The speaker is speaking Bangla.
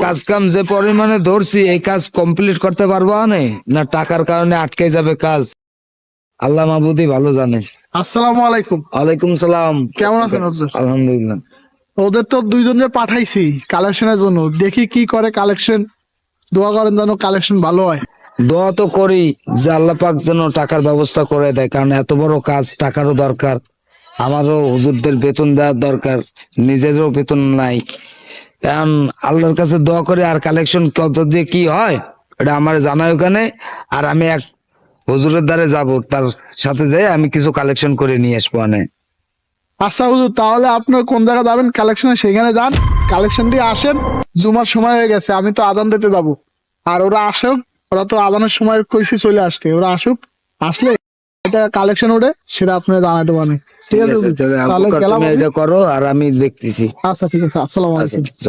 কাজ কাম যে পরিমাণে ধরছি এই কাজ কমপ্লিট করতে পারবো না টাকার কারণে আটকে যাবে কাজ? আল্লাহ মাহবুদই ভালো জানে। আসসালামু আলাইকুম। ওয়ালাইকুম সালাম। কেমন আছেন হুজুর? আলহামদুলিল্লাহ। ওদের তো দুইজনকে পাঠাইছি কালেকশনের জন্য, দেখি কি করে কালেকশন। দোয়া করেন যেন কালেকশন ভালো হয়। দোয়া তো করি যে আল্লাহ পাক যেন টাকার ব্যবস্থা করে দেয়, কারণ এত বড় কাজ টাকারও দরকার, আমারও হুজুরদের বেতন দেওয়ার দরকার, নিজেরও বেতন নাই। কারণ আল্লাহর কাছে দোয়া করে, আর কালেকশন কত দিয়ে কি হয় এটা আমার জানাই ওখানে। আর আমি এক হুজুরের দ্বারে যাব, তার সাথে যাই আমি কিছু কালেকশন করে নিয়ে আসবো আচ্ছা হুজুর, তাহলে আপনার কোন জায়গায় যাবেন কালেকশনে সেখানে যান, কালেকশন দিয়ে আসেন। জুমার সময় হয়ে গেছে, আমি তো আজান দিতে যাব। আর ওরা আসুক, ওরা তো আজানের সময় কইছি চলে আসতে, ওরা আসুক, আসলে এটা কালেকশন ওঠে সেটা আপনারা জানাতে পারেন। ঠিক আছে হুজুর, তাহলে গেলাম তুমি আমি। এটা করো আর আমি দেখতেছি। আচ্ছা ঠিক আছে, আসসালামু আচ্ছা আলাইকুম। চল।